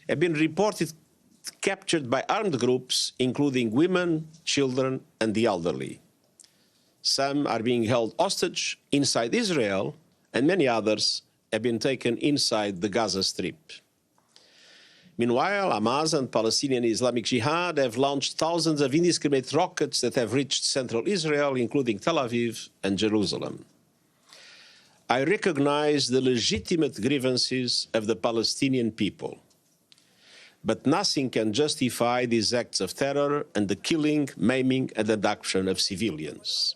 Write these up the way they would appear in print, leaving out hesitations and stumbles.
have been reported captured by armed groups, including women, children, and the elderly. Some are being held hostage inside Israel, and many others have been taken inside the Gaza Strip. Meanwhile, Hamas and Palestinian Islamic Jihad have launched thousands of indiscriminate rockets that have reached central Israel, including Tel Aviv and Jerusalem. I recognize the legitimate grievances of the Palestinian people, but nothing can justify these acts of terror and the killing, maiming, and abduction of civilians.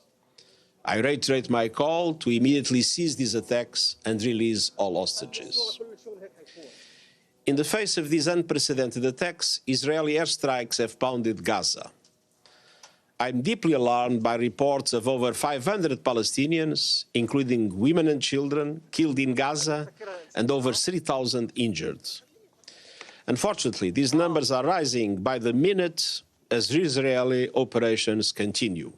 I reiterate my call to immediately cease these attacks and release all hostages. In the face of these unprecedented attacks, Israeli airstrikes have pounded Gaza. I'm deeply alarmed by reports of over 500 Palestinians, including women and children, killed in Gaza and over 3,000 injured. Unfortunately, these numbers are rising by the minute as Israeli operations continue.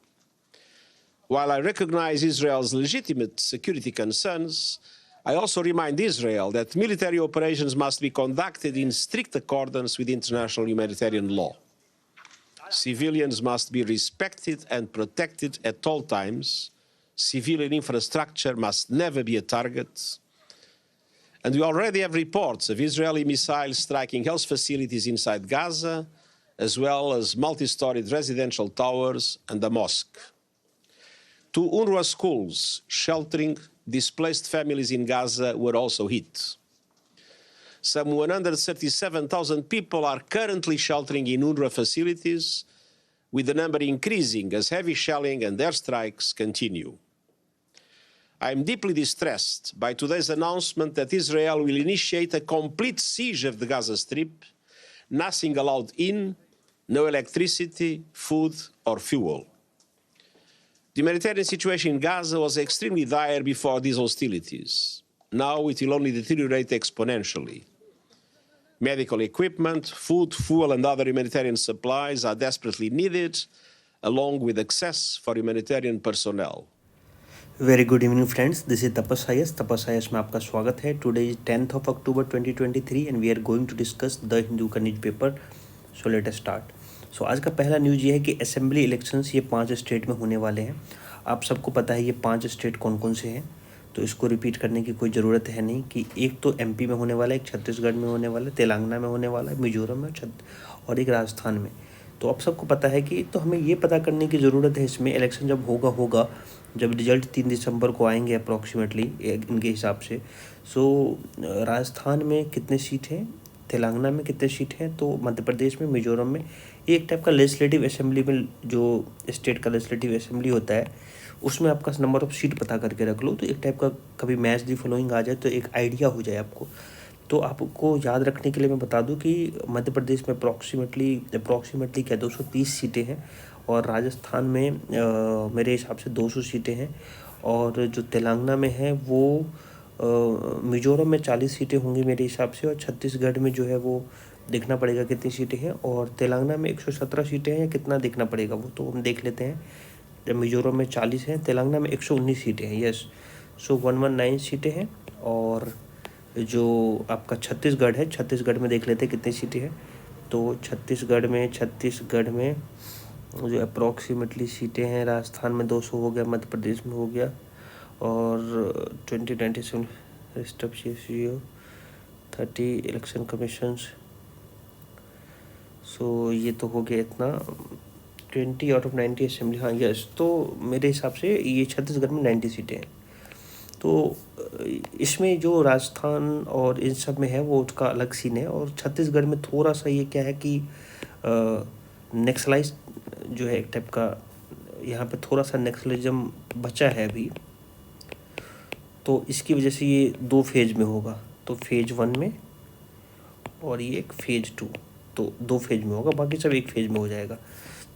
While I recognize Israel's legitimate security concerns, I also remind Israel that military operations must be conducted in strict accordance with international humanitarian law. Civilians must be respected and protected at all times. Civilian infrastructure must never be a target. And we already have reports of Israeli missiles striking health facilities inside Gaza, as well as multi-storied residential towers and a mosque. Two UNRWA schools sheltering displaced families in Gaza were also hit. Some 137,000 people are currently sheltering in UNRWA facilities, with the number increasing as heavy shelling and airstrikes continue. I am deeply distressed by today's announcement that Israel will initiate a complete siege of the Gaza Strip, nothing allowed in, no electricity, food, or fuel. The humanitarian situation in Gaza was extremely dire before these hostilities. Now it will only deteriorate exponentially. Medical equipment, food, fuel, and other humanitarian supplies are desperately needed, along with access for humanitarian personnel. Very good evening friends, this is Tapas IAS में आपका स्वागत है। Today is 10th of October 2023 and we are going to discuss the Hindu का newspaper. So let us start. So आज का पहला news ये है कि असेंबली इलेक्शंस ये 5 स्टेट में होने वाले हैं। आप सबको पता है ये 5 स्टेट कौन कौन से हैं, तो इसको रिपीट करने की कोई ज़रूरत है नहीं कि एक तो एमपी में होने वाला है, एक छत्तीसगढ़ में होने वाला है, तेलंगाना में होने वाला है, मिजोरम में और एक राजस्थान में। तो आप सबको पता है कि तो हमें ये पता करने की ज़रूरत है इसमें इलेक्शन जब होगा जब रिजल्ट 3 दिसंबर को आएंगे अप्रॉक्सीमेटली इनके हिसाब से। सो राजस्थान में कितने सीट हैं, तेलंगाना में कितने सीट हैं, तो मध्य प्रदेश में, मिजोरम में एक टाइप का लेजिस्लेटिव असेंबली में जो स्टेट का लेजिस्लेटिव असेंबली होता है उसमें आपका नंबर ऑफ सीट पता करके रख लो, तो एक टाइप का कभी मैच दी फॉलोइंग आ जाए तो एक आइडिया हो जाए आपको। तो आपको याद रखने के लिए मैं बता दूं कि मध्य प्रदेश में अप्रॉक्सीमेटली क्या 230 सीटें हैं और राजस्थान में मेरे हिसाब से 200 सीटें हैं, और जो तेलंगाना में है वो मिजोरम में 40 सीटें होंगी मेरे हिसाब से, और छत्तीसगढ़ में जो है वो देखना पड़ेगा कितनी सीटें हैं, और तेलंगाना में 117 सीटें हैं या कितना देखना पड़ेगा वो तो हम देख लेते हैं। मिजोरम में 40 हैं, तेलंगाना में 119 सीटें हैं, यस। सो 119 सीटें हैं। और जो आपका छत्तीसगढ़ है, छत्तीसगढ़ में देख लेते हैं कितनी सीटें हैं। तो छत्तीसगढ़ में जो अप्रॉक्सीमेटली सीटें हैं, राजस्थान में 200 हो गया, मध्य प्रदेश में हो गया, और 2097 रिस्टअप 30 इलेक्शन कमीशंस। सो ये तो हो गया इतना 20 आउट ऑफ 90 असेंबली, हाँ यस। तो मेरे हिसाब से ये छत्तीसगढ़ में 90 सीटें हैं। तो इसमें जो राजस्थान और इन सब में है वो उसका अलग सीन है, और छत्तीसगढ़ में थोड़ा सा ये क्या है कि नेक्सलाइज जो है एक टाइप का, यहाँ पे थोड़ा सा नेक्सलिज्म बचा है अभी, तो इसकी वजह से ये 2 फेज में होगा। तो फेज 1 में और ये एक फेज 2, तो 2 फेज में होगा, बाकी सब एक फेज में हो जाएगा।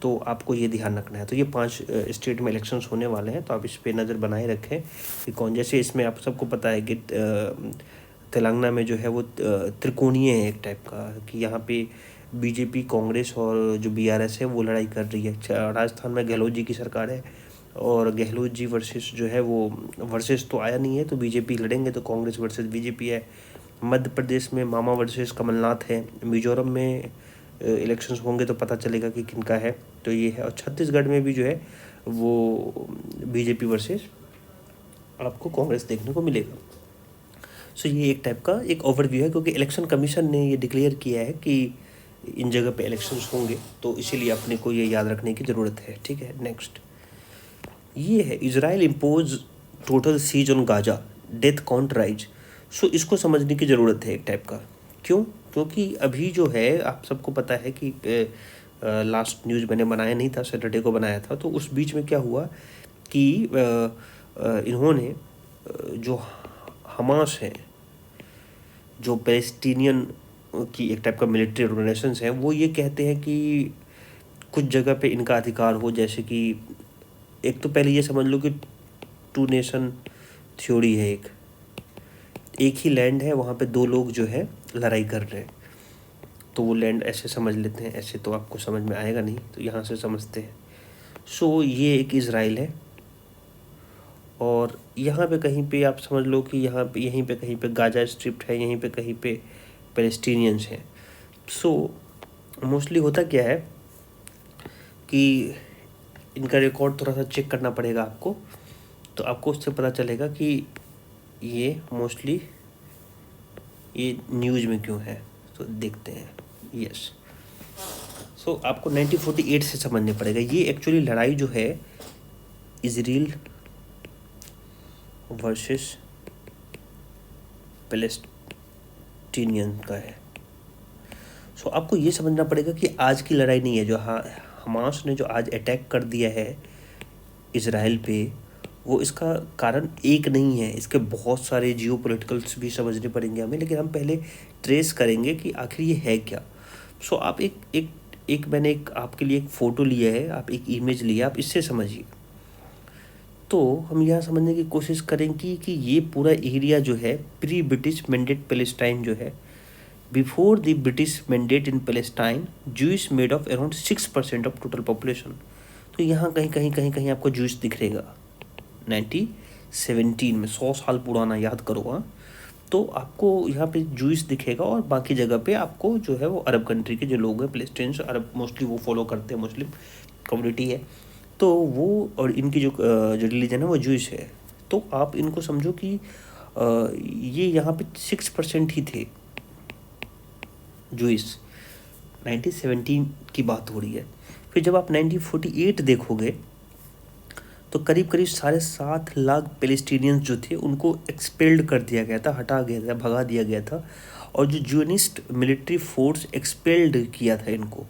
तो आपको ये ध्यान रखना है। तो ये 5 स्टेट में इलेक्शंस होने वाले हैं, तो आप इस पे नज़र बनाए रखें कि कौन, जैसे इसमें आप सबको पता है कि तेलंगाना में जो है वो त्रिकोणीय है एक टाइप का, कि यहाँ पे बीजेपी, कांग्रेस और जो बीआरएस है वो लड़ाई कर रही है। राजस्थान में गहलोत जी की सरकार है, और गहलोत जी वर्सेस जो है वो वर्सेस तो आया नहीं है, तो बीजेपी लड़ेंगे, तो कांग्रेस वर्सेस बीजेपी है। मध्य प्रदेश में मामा वर्सेस कमलनाथ है, मिजोरम में इलेक्शंस होंगे तो पता चलेगा कि किनका है, तो ये है। और छत्तीसगढ़ में भी जो है वो बीजेपी वर्सेस आपको कांग्रेस देखने को मिलेगा। सो ये एक टाइप का एक ओवरव्यू है, क्योंकि इलेक्शन कमीशन ने ये डिक्लेयर किया है कि इन जगह पे इलेक्शंस होंगे, तो इसीलिए अपने को ये याद रखने की ज़रूरत है। ठीक है, नेक्स्ट ये है Israel impose total siege on Gaza, death count rise. So इसको समझने की ज़रूरत है एक टाइप का। क्यों? क्योंकि अभी जो है आप सबको पता है कि लास्ट न्यूज़ मैंने बनाया नहीं था, सैटरडे को बनाया था, तो उस बीच में क्या हुआ कि इन्होंने जो हमास है, जो पैलेस्टीनियन की एक टाइप का मिलिट्री ऑर्गेनाइजेशंस हैं, वो ये कहते हैं कि कुछ जगह पे इनका अधिकार हो। जैसे कि एक तो पहले ये समझ लो कि टू नेशन थ्योरी है, एक ही लैंड है, वहाँ पे दो लोग जो है लड़ाई कर रहे हैं, तो वो लैंड ऐसे समझ लेते हैं। ऐसे तो आपको समझ में आएगा नहीं, तो यहाँ से समझते हैं। सो ये एक इज़राइल है, और यहाँ पे कहीं पे आप समझ लो कि यहाँ पे यहीं पे कहीं पे गाजा स्ट्रिप है, यहीं पे कहीं पे पैलेस्टीनियंस हैं। सो मोस्टली होता क्या है कि इनका रिकॉर्ड थोड़ा सा चेक करना पड़ेगा आपको, तो आपको उससे पता चलेगा कि ये मोस्टली ये न्यूज़ में क्यों है, तो देखते हैं। यस, सो आपको 1948 से समझने पड़ेगा। ये एक्चुअली लड़ाई जो है इजराइल वर्सेस पैलेस्टीनियन का है। सो आपको ये समझना पड़ेगा कि आज की लड़ाई नहीं है। जो हमास ने जो आज अटैक कर दिया है इजराइल पे, वो इसका कारण एक नहीं है, इसके बहुत सारे जियोपॉलिटिकल्स भी समझने पड़ेंगे हमें। लेकिन हम पहले ट्रेस करेंगे कि आखिर ये है क्या। सो आप मैंने एक आपके लिए एक फ़ोटो लिया है, आप एक इमेज लिया, आप इससे समझिए। तो हम यहाँ समझने की कोशिश करेंगे कि ये पूरा एरिया जो है प्री ब्रिटिश मैंडेट पैलेस्टाइन जो है, before the British mandate in Palestine juice made of around 6% of total population. तो यहाँ कहीं आपको जूस दिखेगा 1917 में, 100 साल पुराना, याद करो। हाँ, तो आपको यहाँ पे जूस दिखेगा, और बाकी जगह पे आपको जो है वो अरब कंट्री के जो लोग हैं, पैलेस्टाइंस, अरब मोस्टली वो फॉलो करते हैं, मुस्लिम कम्युनिटी है, तो वो, और इनकी जो रिलीजन है वो जूस है। तो आप इनको समझो कि ये यहाँ पे 6% ही थे जूस। 1917 की बात हो रही है। फिर जब आप 1948 देखोगे तो करीब 7.5 लाख पैलेस्टीनियंस जो थे उनको एक्सपेल्ड कर दिया गया था, हटा गया था, भगा दिया गया था। और जो जूनिस्ट मिलिट्री फोर्स एक्सपेल्ड किया था इनको,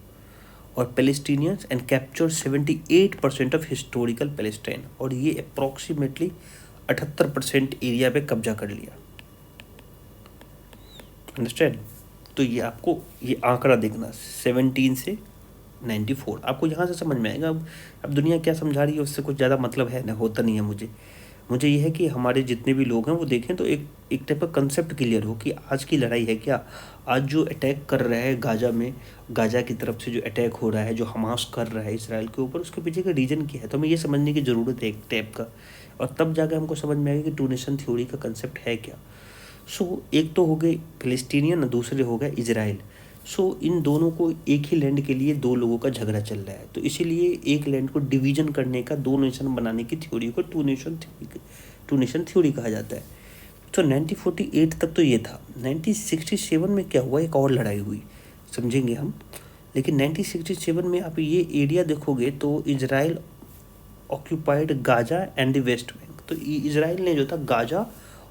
और Palestinians and capture 78% of historical Palestine, और ये अप्रॉक्सीमेटली 78% एरिया पे कब्जा कर लिया। अंडरस्टैंड? तो ये आपको ये आंकड़ा देखना 17 से 94, आपको यहाँ से समझ में आएगा। अब दुनिया क्या समझा रही है उससे कुछ ज़्यादा मतलब है ना, होता नहीं है। मुझे ये है कि हमारे जितने भी लोग हैं वो देखें तो एक टाइप का कंसेप्ट क्लियर हो कि आज की लड़ाई है क्या। आज जो अटैक कर रहा है गाजा में, गाजा की तरफ से जो अटैक हो रहा है, जो हमास कर रहा है इसराइल के ऊपर, उसके पीछे का रीजन क्या है, तो हमें ये समझने की ज़रूरत है एक टाइप का। और तब जाकर हमको समझ में आएगा कि टू नेशन थ्योरी का कंसेप्ट है क्या। सो एक तो हो गई फिलिस्तीनियन, दूसरे हो गए इजराइल। सो इन दोनों को एक ही लैंड के लिए दो लोगों का झगड़ा चल रहा है, तो इसीलिए एक लैंड को डिवीजन करने का, दो नेशन बनाने की थ्योरी को टू नेशन थ्योरी कहा जाता है। तो 1948 तक तो ये था। 1967 में क्या हुआ, एक और लड़ाई हुई, समझेंगे हम। लेकिन 1967 में आप ये एरिया देखोगे तो Israel occupied Gaza and the West Bank. तो इजराइल ने जो था गाजा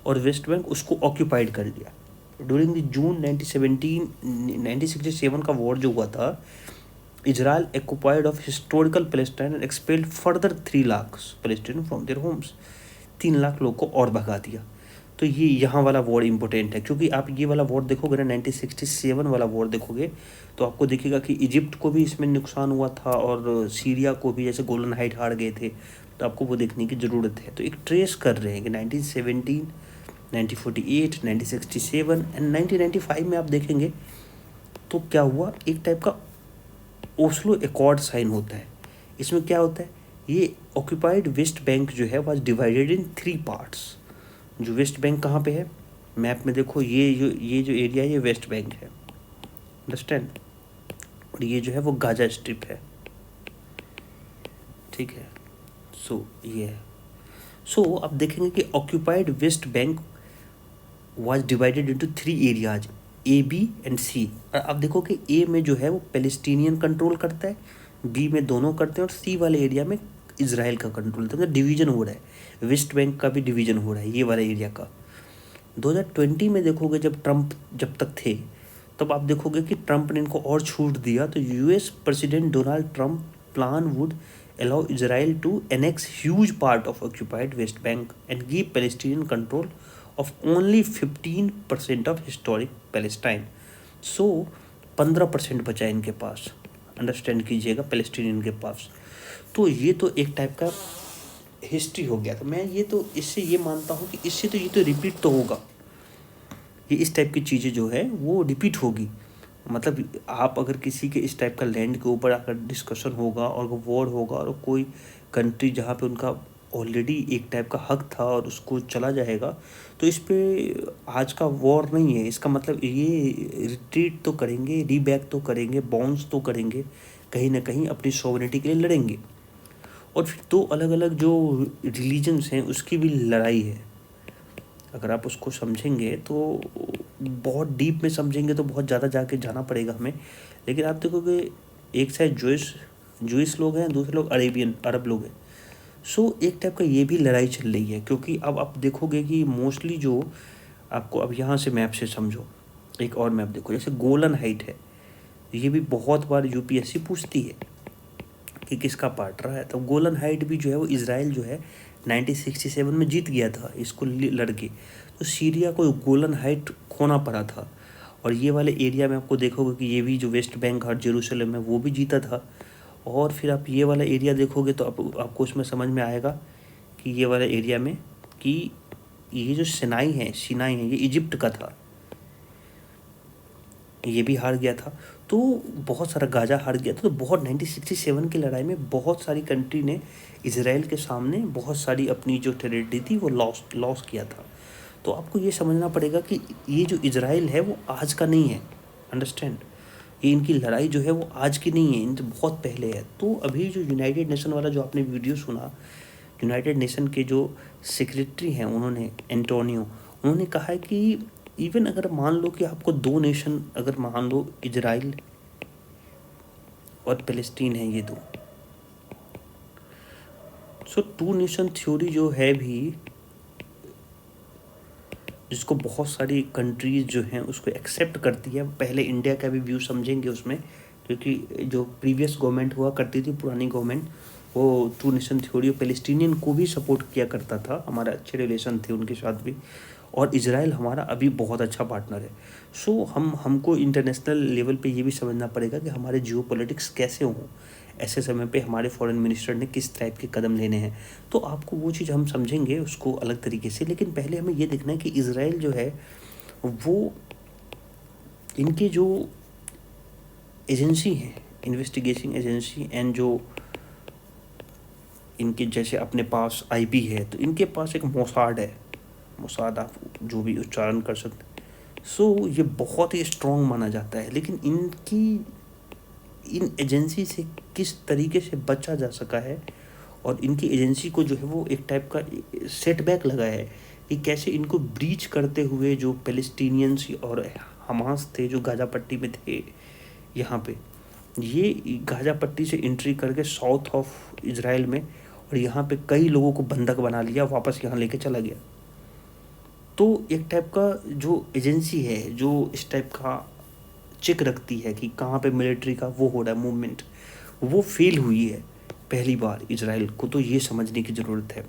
और वेस्ट बैंक उसको ऑक्यूपाइड कर लिया। ड्यूरिंग द जून 1967 का वॉर जो हुआ था, Israel occupied of historical Palestine and expelled further 3 lakh Palestine from their homes. 3 lakh लोग को और भगा दिया। तो ये यहाँ वाला वॉर इंपॉर्टेंट है, क्योंकि आप ये वाला वॉर देखोगे ना, 1967 वाला वॉर देखोगे तो आपको दिखेगा कि इजिप्ट को भी इसमें नुकसान हुआ था, और सीरिया को भी, जैसे गोलन हाइट हार गए थे, तो आपको वो देखने की ज़रूरत है। तो एक ट्रेस कर रहे हैं कि 1917, 1948, 1967 एंड 1995 में आप देखेंगे तो क्या हुआ, एक टाइप का ओस्लो एकॉर्ड साइन होता है। इसमें क्या होता है, ये ऑक्यूपाइड वेस्ट बैंक जो है वाज डिवाइडेड इन 3 पार्ट्स। जो वेस्ट बैंक कहाँ पे है, मैप में देखो ये जो एरिया है ये वेस्ट बैंक है, अंडरस्टैंड, और ये जो है वो गाजा स्ट्रिप है, ठीक है। सो ये है। सो अब देखेंगे कि occupied West Bank was divided into 3 areas, A B and C. और अब देखो कि ए में जो है वो पैलेस्टीनियन कंट्रोल करता है, बी में दोनों करते हैं, और सी वाले एरिया में इसराइल का कंट्रोल होता है। मतलब डिवीजन हो रहा है, वेस्ट बैंक का भी डिवीजन हो रहा है ये वाला एरिया का। 2020 में देखोगे जब ट्रंप जब तक थे, तब आप देखोगे कि ट्रंप ने इनको और छूट दिया। तो US president Donald Trump plan would allow Israel to annex huge part of occupied West Bank and give Palestinian control of only 15% of historic Palestine. So 15% बचा इनके पास, अंडरस्टैंड कीजिएगा, पैलेस्टीनियन के पास। तो ये तो एक टाइप का हिस्ट्री हो गया। तो मैं ये तो इससे ये मानता हूँ कि इससे तो ये तो रिपीट तो होगा, ये इस टाइप की चीज़ें जो है वो रिपीट होगी। मतलब आप अगर किसी के इस टाइप का लैंड के ऊपर अगर डिस्कशन होगा और वॉर होगा और कोई कंट्री जहाँ पे उनका ऑलरेडी एक टाइप का हक था और उसको चला जाएगा, तो इस पे आज का वॉर नहीं है। इसका मतलब ये रिट्रीट तो करेंगे, रीबैक तो करेंगे, बाउंस तो करेंगे, कहीं ना कहीं अपनी सॉवरेनिटी के लिए लड़ेंगे। और फिर दो अलग अलग जो रिलीजन्स हैं उसकी भी लड़ाई है। अगर आप उसको समझेंगे तो बहुत डीप में समझेंगे तो बहुत ज़्यादा जाके जाना पड़ेगा हमें। लेकिन आप देखोगे एक साइड जूइश लोग हैं, दूसरे लोग अरब लोग हैं। सो एक टाइप का ये भी लड़ाई चल रही है, क्योंकि अब आप देखोगे कि मोस्टली जो आपको, अब यहाँ से मैप से समझो, एक और मैप देखो, जैसे गोलन हाइट है, ये भी बहुत बार यूपीएससी पूछती है कि किसका पार्ट रहा है। तो गोलन हाइट भी जो है वो इसराइल जो है 1967 में जीत गया था इसको लड़के। तो सीरिया को गोलन हाइट खोना पड़ा था। और ये वाले एरिया में आपको देखोगे कि ये भी जो वेस्ट बैंक और जेरूसलम है वो भी जीता था। और फिर आप ये वाला एरिया देखोगे तो आपको उसमें समझ में आएगा कि ये वाला एरिया में कि ये जो सिनाई है ये इजिप्ट का था, ये भी हार गया था। तो बहुत सारा गाजा हार गया था। तो बहुत 1967 की लड़ाई में बहुत सारी कंट्री ने इसराइल के सामने बहुत सारी अपनी जो टेरिटरी थी वो लॉस किया था। तो आपको ये समझना पड़ेगा कि ये जो इसराइल है वो आज का नहीं है, अंडरस्टैंड। ये इनकी लड़ाई जो है वो आज की नहीं है, इनसे बहुत पहले है। तो अभी जो यूनाइटेड नेशन वाला जो आपने वीडियो सुना, यूनाइटेड नेशन के जो सेक्रेटरी हैं उन्होंने, एंटोनियो, उन्होंने कहा है कि इवन अगर मान लो कि आपको दो नेशन, अगर मान लो इजराइल और फ़लस्तीन है ये दो, सो टू नेशन थ्योरी जो है भी, जिसको बहुत सारी कंट्रीज जो हैं उसको एक्सेप्ट करती है। पहले इंडिया का भी व्यू समझेंगे उसमें, क्योंकि जो प्रीवियस गवर्नमेंट हुआ करती थी, पुरानी गवर्नमेंट, वो टू नेशन थ्योरी और पैलेस्टीनियन को भी सपोर्ट किया करता था। हमारे अच्छे रिलेशन थे उनके साथ भी, और इजराइल हमारा अभी बहुत अच्छा पार्टनर है। सो हमको इंटरनेशनल लेवल पे ये भी समझना पड़ेगा कि हमारे जियोपॉलिटिक्स कैसे हों, ऐसे समय पे हमारे फॉरेन मिनिस्टर ने किस टाइप के कदम लेने हैं। तो आपको वो चीज़ हम समझेंगे उसको अलग तरीके से। लेकिन पहले हमें ये देखना है कि इजराइल जो है वो, इनकी जो एजेंसी है, इन्वेस्टिगेशन एजेंसी, एंड जो इनके जैसे अपने पास आईबी है, तो इनके पास एक मोसाद है, मोसाद आप जो भी उच्चारण कर सकते हैं। सो ये बहुत ही स्ट्रॉन्ग माना जाता है। लेकिन इन एजेंसी से किस तरीके से बचा जा सका है, और इनकी एजेंसी को जो है वो एक टाइप का सेटबैक लगा है कि कैसे इनको ब्रीच करते हुए जो पैलेस्टीनियंस और हमास थे जो गाजा पट्टी में थे, यहाँ पे ये गाजा पट्टी से एंट्री करके साउथ ऑफ इजराइल में, और यहाँ पे कई लोगों को बंधक बना लिया, वापस यहाँ लेके चला गया। तो एक टाइप का जो एजेंसी है जो इस टाइप का चेक रखती है कि कहाँ पे मिलिट्री का वो हो रहा है मूवमेंट, वो फेल हुई है पहली बार इजराइल को। तो ये समझने की ज़रूरत है।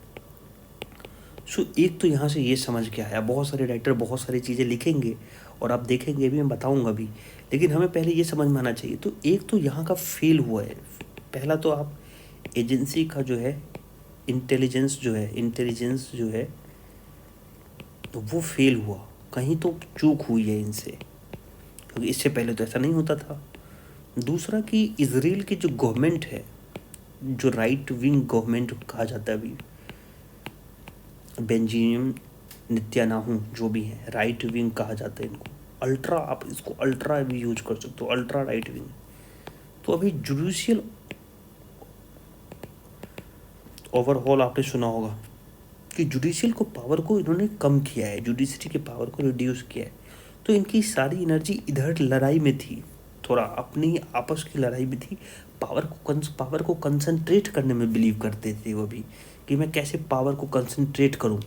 सो एक तो यहाँ से ये समझ के आया, बहुत सारे राइटर बहुत सारी चीज़ें लिखेंगे और आप देखेंगे भी, मैं बताऊँगा भी, लेकिन हमें पहले ये समझ में आना चाहिए। तो एक तो यहाँ का फेल हुआ है। पहला तो आप एजेंसी का जो है इंटेलिजेंस जो है तो वो फेल हुआ, कहीं तो चूक हुई है इनसे, क्योंकि इससे पहले तो ऐसा नहीं होता था। दूसरा कि इजराइल की जो गवर्नमेंट है, जो राइट विंग गवर्नमेंट कहा जाता है अभी, बेंजामिन नेतन्याहू जो भी हैं, राइट विंग कहा जाता है इनको, अल्ट्रा, आप इसको अल्ट्रा भी यूज कर सकते हो, अल्ट्रा राइट विंग। तो अभी जुडिशियल ओवरऑल आपने सुना होगा कि जुडिशियल को पावर को इन्होंने कम किया है, जुडिशरी के पावर को रिड्यूस किया है। तो इनकी सारी एनर्जी इधर लड़ाई में थी, थोड़ा अपनी आपस की लड़ाई में थी। पावर को कंसंट्रेट करने में बिलीव करते थे वो भी, कि मैं कैसे पावर को कंसंट्रेट करूं,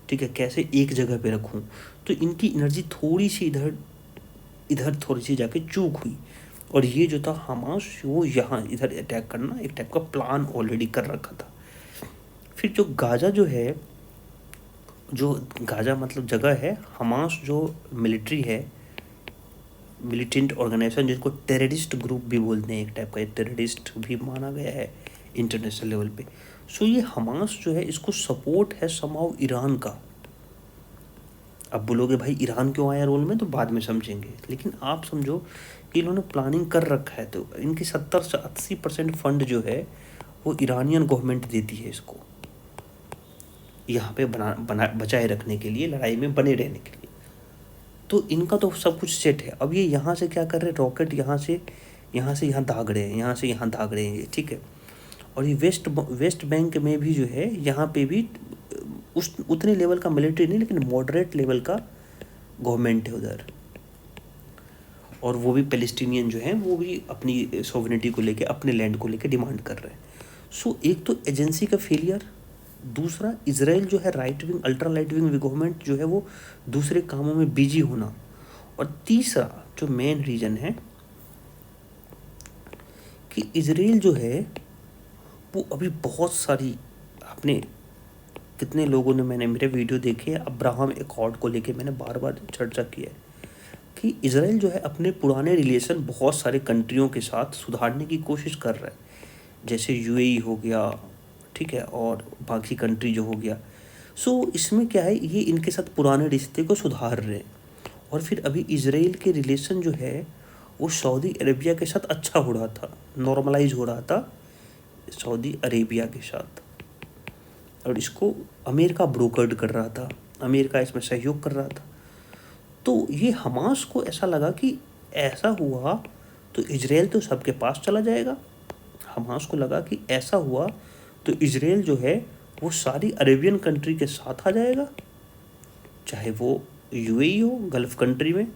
ठीक है, कैसे एक जगह पे रखूं। तो इनकी एनर्जी थोड़ी सी इधर थोड़ी सी जाके चूक हुई। और ये जो था हमास, वो यहाँ इधर अटैक करना एक टाइप का प्लान ऑलरेडी कर रखा था। फिर जो गाजा जो है, जो गाजा मतलब जगह है, हमास जो मिलिट्री है, मिलिटेंट ऑर्गेनाइजेशन जिसको टेररिस्ट ग्रुप भी बोलते हैं, एक टाइप का टेररिस्ट भी माना गया है इंटरनेशनल लेवल पे। सो ये हमास जो है, इसको सपोर्ट है समहाउ ईरान का। अब बोलोगे भाई ईरान क्यों आया रोल में, तो बाद में समझेंगे, लेकिन आप समझो कि इन्होंने प्लानिंग कर रखा है। तो इनकी 70 से 80% फंड जो है वो ईरानियन गवर्नमेंट देती है इसको, यहाँ पे बचाए रखने के लिए, लड़ाई में बने रहने के लिए। तो इनका तो सब कुछ सेट है। अब ये यहाँ से क्या कर रहे हैं, रॉकेट यहाँ से यहाँ दाग रहे हैं, यहाँ से यहाँ दाग रहे हैं, ठीक है। और ये वेस्ट बैंक में भी जो है, यहाँ पे भी उतने लेवल का मिलिट्री नहीं, लेकिन मॉडरेट लेवल का गवर्नमेंट है उधर। और वो भी पैलेस्टीनियन जो हैं, वो भी अपनी सॉवरेनिटी को लेके, अपने लैंड को लेके डिमांड कर रहे हैं। सो एक तो एजेंसी का फेलियर, दूसरा इजराइल जो है right wing, ultra right wing government जो है वो दूसरे कामों में बिजी होना, और तीसरा जो मेन रीजन है कि इजराइल जो है वो अभी बहुत सारी, आपने कितने लोगों ने, मैंने मेरे वीडियो देखे, अब्राहम एकॉर्ड को लेके मैंने बार बार चर्चा की है कि इजराइल जो है अपने पुराने रिलेशन बहुत सारे कंट्रियों के साथ सुधारने की कोशिश कर रहा है, जैसे यूएई हो गया, ठीक है, और बाकी कंट्री जो हो गया। सो इसमें क्या है, ये इनके साथ पुराने रिश्ते को सुधार रहे हैं। और फिर अभी इजराइल के रिलेशन जो है वो सऊदी अरेबिया के साथ अच्छा हो रहा था, नॉर्मलाइज हो रहा था सऊदी अरेबिया के साथ, और इसको अमेरिका ब्रोकर्ड कर रहा था, अमेरिका इसमें सहयोग कर रहा था। तो ये हमास को ऐसा लगा कि ऐसा हुआ तो इजराइल तो सबके पास चला जाएगा। हमास को लगा कि ऐसा हुआ तो इजराइल जो है वो सारी अरेबियन कंट्री के साथ आ जाएगा, चाहे वो यूएई हो गल्फ कंट्री में,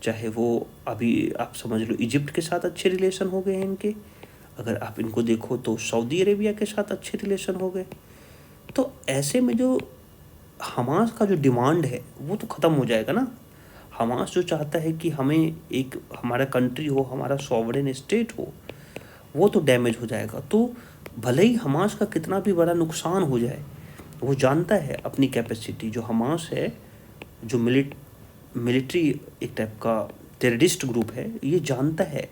चाहे वो अभी आप समझ लो इजिप्ट के साथ अच्छे रिलेशन हो गए हैं इनके, अगर आप इनको देखो तो सऊदी अरेबिया के साथ अच्छे रिलेशन हो गए। तो ऐसे में जो हमास का जो डिमांड है वो तो ख़त्म हो जाएगा ना। हमास जो चाहता है कि हमें एक हमारा कंट्री हो, हमारा सॉवरेन स्टेट हो, वो तो डैमेज हो जाएगा। तो भले ही हमास का कितना भी बड़ा नुकसान हो जाए, वो जानता है अपनी कैपेसिटी, जो हमास है, जो मिलिट्री एक टाइप का टेररिस्ट ग्रुप है, ये जानता है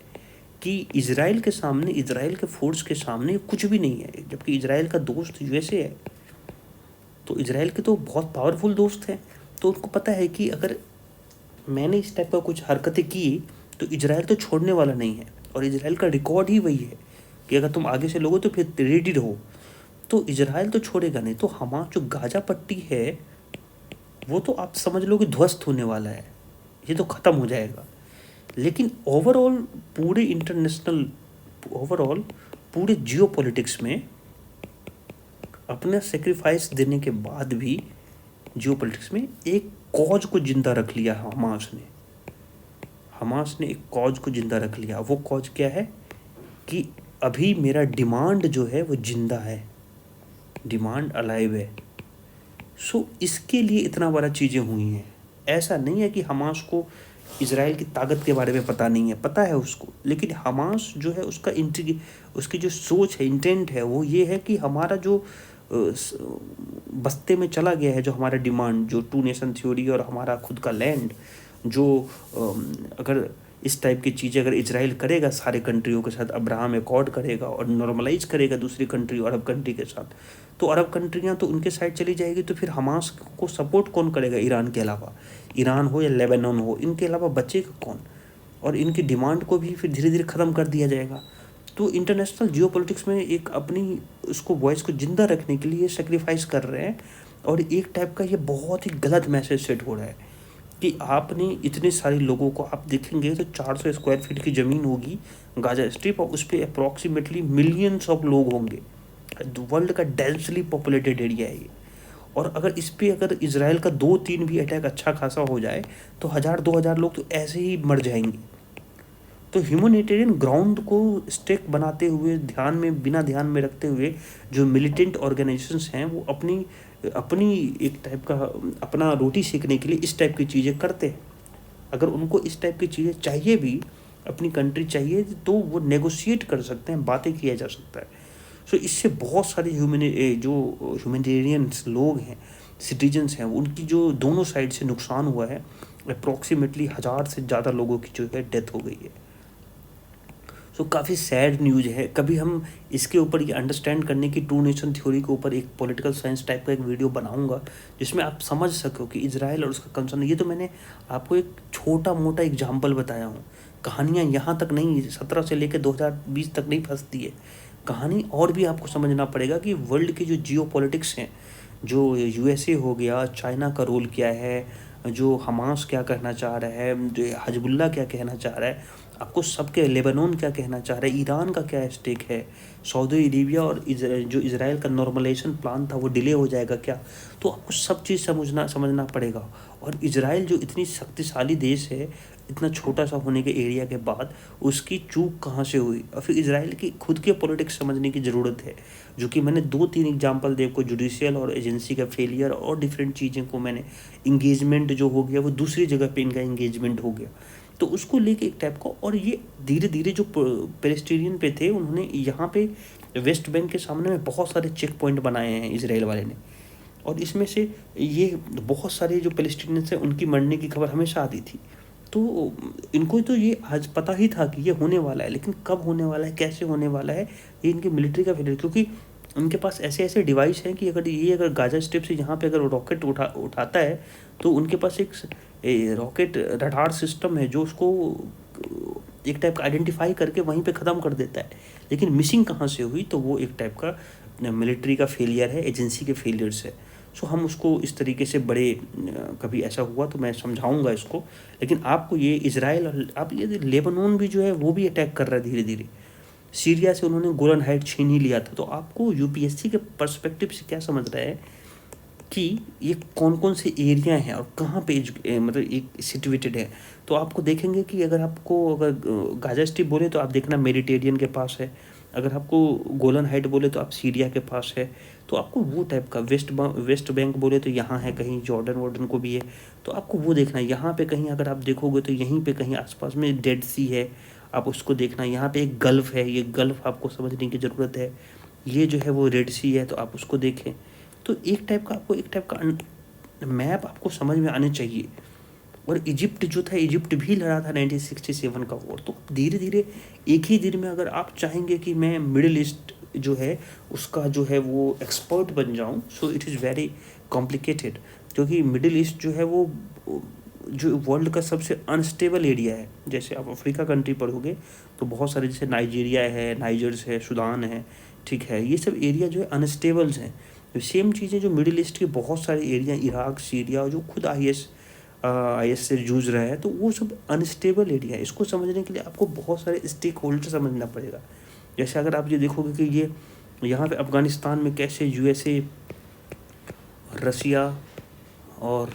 कि इजराइल के सामने, इजराइल के फोर्स के सामने कुछ भी नहीं है। जबकि इजराइल का दोस्त यूएसए है, तो इजराइल के तो बहुत पावरफुल दोस्त हैं। तो उनको पता है कि अगर मैंने इस टाइप का कुछ हरकतें की तो इजराइल तो छोड़ने वाला नहीं है, और इजराइल का रिकॉर्ड ही वही है कि अगर तुम आगे से लोगो तो फिर रेडी रहो। तो इजराइल तो छोड़ेगा नहीं। तो हमारा जो गाजा पट्टी है वो तो आप समझ लो कि ध्वस्त होने वाला है, ये तो ख़त्म हो जाएगा। लेकिन ओवरऑल पूरे जियोपॉलिटिक्स में अपना सेक्रीफाइस देने के बाद भी जियोपॉलिटिक्स में एक कॉज को जिंदा रख लिया हमास ने एक कॉज को जिंदा रख लिया। वो कॉज क्या है कि अभी मेरा डिमांड जो है वो जिंदा है, डिमांड अलाइव है। सो इसके लिए इतना बड़ा चीज़ें हुई हैं। ऐसा नहीं है कि हमास को इजराइल की ताकत के बारे में पता नहीं है, पता है उसको, लेकिन हमास जो है उसकी जो सोच है, इंटेंट है, वो ये है कि हमारा जो बस्ते में चला गया है, जो हमारा डिमांड, जो 2 नेशन थ्योरी और हमारा खुद का लैंड, जो अगर इस टाइप की चीज़ें अगर इजराइल करेगा सारे कंट्रियों के साथ, अब्राहम एकॉर्ड करेगा और नॉर्मलाइज करेगा दूसरी कंट्री, अरब कंट्री के साथ, तो अरब कंट्रियां तो उनके साइड चली जाएगी। तो फिर हमास को सपोर्ट कौन करेगा ईरान के अलावा? ईरान हो या लेबनान हो, इनके अलावा बचेगा कौन? और इनकी डिमांड को भी फिर धीरे धीरे ख़त्म कर दिया जाएगा। तो इंटरनेशनल जियोपॉलिटिक्स में एक अपनी उसको वॉइस को ज़िंदा रखने के लिए सेक्रीफाइस कर रहे हैं, और एक टाइप का ये बहुत ही गलत मैसेज सेट हो रहा है कि आपने इतने सारे लोगों को, आप देखेंगे तो 400 स्क्वायर फीट की ज़मीन होगी गाजा स्ट्रिप, और उस पर अप्रॉक्सीमेटली मिलियंस ऑफ लोग होंगे। वर्ल्ड का डेंसली पॉपुलेटेड एरिया है ये। और अगर इस पर अगर इसराइल का 2-3 भी अटैक अच्छा खासा हो जाए तो 1000-2000 लोग तो ऐसे ही मर जाएंगे। तो ह्यूमैनिटेरियन ग्राउंड को स्टेक बनाते हुए, बिना ध्यान में रखते हुए जो मिलिटेंट ऑर्गेनाइजेशंस हैं वो अपनी अपनी एक टाइप का अपना रोटी सेकने के लिए इस टाइप की चीज़ें करते हैं। अगर उनको इस टाइप की चीज़ें चाहिए भी, अपनी कंट्री चाहिए, तो वो नेगोशिएट कर सकते हैं, बातें किया जा सकता है। सो इससे बहुत सारे जो ह्यूमैनिटेरियंस लोग हैं, सिटीजन्स हैं, उनकी जो दोनों साइड से नुकसान हुआ है, अप्रॉक्सीमेटली 1000 से ज़्यादा लोगों की जो है डेथ हो गई है। सो काफ़ी सैड न्यूज़ है। कभी हम इसके ऊपर ये अंडरस्टैंड करने की टू नेशन थ्योरी के ऊपर एक पॉलिटिकल साइंस टाइप का एक वीडियो बनाऊंगा जिसमें आप समझ सको कि इजराइल और उसका कंसर्न। ये तो मैंने आपको एक छोटा मोटा एग्जाम्पल बताया हूँ। कहानियाँ यहाँ तक नहीं, 17 से लेकर 2020 तक नहीं फंसती है कहानी। और भी आपको समझना पड़ेगा कि वर्ल्ड की जो जियो पॉलिटिक्स हैं, जो यूएसए हो गया, चाइना का रोल क्या है, जो हमास क्या कहना चाह रहा है, जो हजबुल्ला क्या कहना चाह रहा है, आपको सबके, लेबनान क्या कहना चाह रहा है, ईरान का क्या स्टेक है, सऊदी अरेबिया और जो इजराइल का नॉर्मलाइजेशन प्लान था वो डिले हो जाएगा क्या, तो आपको सब चीज़ समझना पड़ेगा। और इजराइल जो इतनी शक्तिशाली देश है, इतना छोटा सा होने के एरिया के बाद उसकी चूक कहाँ से हुई, और फिर इजराइल की खुद के पॉलिटिक्स समझने की ज़रूरत है, जो कि मैंने 2-3 एग्जांपल दे को, जुडिशियल और एजेंसी का फेलियर और डिफरेंट चीज़ें को मैंने, इंगेजमेंट जो हो गया वो दूसरी जगह पे इनका इंगेजमेंट हो गया, तो उसको लेके एक टाइप का। और ये धीरे धीरे जो पैलेस्टीनियन पे थे, उन्होंने यहाँ पे वेस्ट बैंक के सामने में बहुत सारे चेक पॉइंट बनाए हैं इसराइल वाले ने, और इसमें से ये बहुत सारे जो पैलेस्टीनियंस हैं उनकी मरने की खबर हमेशा आती थी। तो इनको तो ये आज पता ही था कि ये होने वाला है, लेकिन कब होने वाला है, कैसे होने वाला है, ये इनकी मिलिट्री का फेलियर, क्योंकि उनके पास ऐसे ऐसे डिवाइस हैं कि अगर गाजा स्ट्रिप से यहाँ पे अगर रॉकेट उठाता है तो उनके पास एक रॉकेट रडार सिस्टम है जो उसको एक टाइप का आइडेंटिफाई करके वहीं पे ख़त्म कर देता है। लेकिन मिसिंग कहाँ से हुई, तो वो एक टाइप का मिलिट्री का फेलियर है, एजेंसी के फेलियर से। सो हम उसको इस तरीके से कभी ऐसा हुआ तो मैं समझाऊंगा इसको। लेकिन आपको ये इजराइल और आप ये लेबनान भी जो है वो भी अटैक कर रहा है धीरे धीरे। सीरिया से उन्होंने गोलन हाइट छीन ही लिया था। तो आपको यूपीएससी के पर्सपेक्टिव से क्या समझ रहा है कि ये कौन कौन से एरिया हैं और कहाँ पे मतलब एक सिचुएटेड है। तो आपको देखेंगे कि अगर गाजा स्ट्रिप बोले तो आप देखना मेडिटेरियन के पास है, अगर आपको गोलन हाइट बोले तो आप सीरिया के पास है, तो आपको वो टाइप का वेस्ट बैंक बोले तो यहाँ है कहीं, जॉर्डन को भी है, तो आपको वो देखना है। यहाँ पे कहीं अगर आप देखोगे तो यहीं पे कहीं आसपास में डेड सी है, आप उसको देखना। यहाँ पे एक गल्फ़ है, ये गल्फ़ आपको समझने की ज़रूरत है। ये जो है वो रेड सी है, तो आप उसको देखें। तो एक टाइप का मैप आपको समझ में आने चाहिए। और इजिप्ट जो था, इजिप्ट भी लड़ा था 1967 का वॉर। तो धीरे धीरे एक ही दिन में अगर आप चाहेंगे कि मैं मिडिल ईस्ट जो है उसका जो है वो एक्सपर्ट बन जाऊं, so it is very complicated, क्योंकि मिडिल ईस्ट जो है वो जो वर्ल्ड का सबसे अनस्टेबल एरिया है। जैसे आप अफ्रीका कंट्री पढ़ोगे तो बहुत सारे, जैसे नाइजीरिया है, नाइजर्स है, सूडान है, ठीक है, ये सब एरिया जो है अनस्टेबल्स हैं। सेम चीज़ें जो मिडिल ईस्ट के बहुत सारे एरिया, इराक, सीरिया, जो खुद IS से जूझ रहा है, तो वो सब अनस्टेबल एरिया है। इसको समझने के लिए आपको बहुत सारे स्टेक होल्डर समझना पड़ेगा। जैसे अगर आप ये देखोगे कि ये यहाँ पे अफ़गानिस्तान में कैसे USA, रसिया और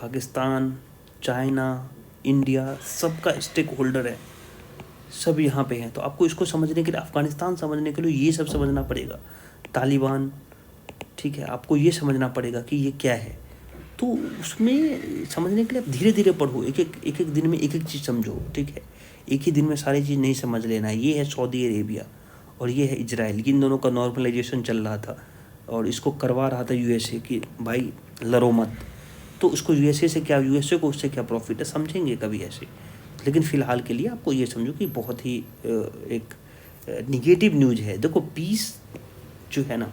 पाकिस्तान, चाइना, इंडिया सबका स्टेक होल्डर है, सब यहाँ पे हैं। तो आपको इसको समझने के लिए, अफ़गानिस्तान समझने के लिए ये सब समझना पड़ेगा, तालिबान, ठीक है, आपको ये समझना पड़ेगा कि ये क्या है। तो उसमें समझने के लिए आप धीरे धीरे पढ़ो, एक एक दिन में एक एक चीज़ समझो, ठीक है। एक ही दिन में सारी चीज़ नहीं समझ लेना। ये है सऊदी अरेबिया और ये है इजराइल, इन दोनों का नॉर्मलाइजेशन चल रहा था और इसको करवा रहा था USA कि भाई लड़ो मत। तो उसको USA से क्या, USA को उससे क्या प्रॉफिट है, समझेंगे कभी ऐसे। लेकिन फ़िलहाल के लिए आपको ये समझो कि बहुत ही एक निगेटिव न्यूज़ है। देखो, पीस जो है ना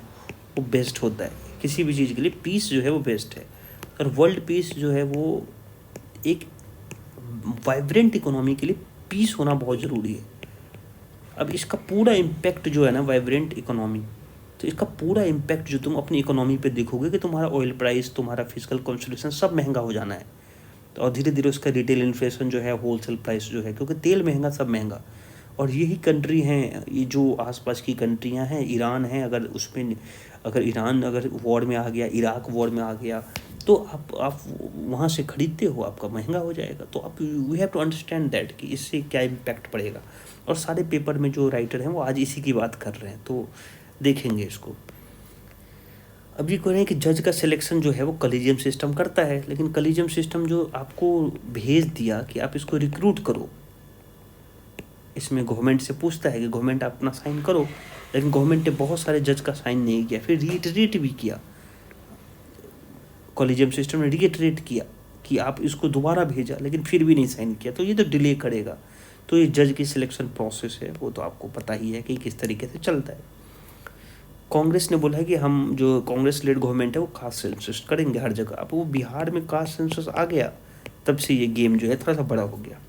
वो बेस्ट होता है किसी भी चीज़ के लिए, पीस जो है वो बेस्ट है। और वर्ल्ड पीस जो है वो एक वाइब्रेंट इकोनॉमी के लिए पीस होना बहुत ज़रूरी है। अब इसका पूरा इम्पैक्ट जो है ना वाइब्रेंट इकोनॉमी, तो इसका पूरा इम्पैक्ट जो तुम अपनी इकोनॉमी पे देखोगे कि तुम्हारा ऑयल प्राइस, तुम्हारा फिजिकल कंसोलिडेशन सब महंगा हो जाना है। तो और धीरे धीरे उसका रिटेल इन्फ्लेशन जो है, होलसेल प्राइस जो है, क्योंकि तेल महंगा सब महंगा। और यही कंट्री हैं, ये जो आसपास की कंट्रियां हैं, ईरान है, अगर ईरान अगर वॉर में आ गया, इराक वॉर में आ गया, तो आप वहाँ से ख़रीदते हो, आपका महंगा हो जाएगा। तो आप we have to understand that कि इससे क्या इम्पैक्ट पड़ेगा। और सारे पेपर में जो राइटर हैं वो आज इसी की बात कर रहे हैं, तो देखेंगे इसको। अब ये कह रहे हैं कि जज का सिलेक्शन जो है वो कॉलेजियम सिस्टम करता है, लेकिन कॉलेजियम सिस्टम जो आपको भेज दिया कि आप इसको रिक्रूट करो, इसमें गवर्नमेंट से पूछता है कि गवर्नमेंट आप अपना साइन करो, लेकिन गवर्नमेंट ने बहुत सारे जज का साइन नहीं किया, फिर रीइटरेट भी किया, कॉलेजियम सिस्टम ने रीइटरेट किया कि आप इसको दोबारा भेजा, लेकिन फिर भी नहीं साइन किया, तो ये तो डिले करेगा। तो ये जज की सिलेक्शन प्रोसेस है, वो तो आपको पता ही है कि किस तरीके से चलता है। कांग्रेस ने बोला है कि हम जो कांग्रेस लेड गवर्नमेंट है वो कास्ट सेंसस करेंगे हर जगह। अब वो बिहार में कास्ट सेंसस आ गया, तब से ये गेम जो है थोड़ा सा बड़ा हो गया।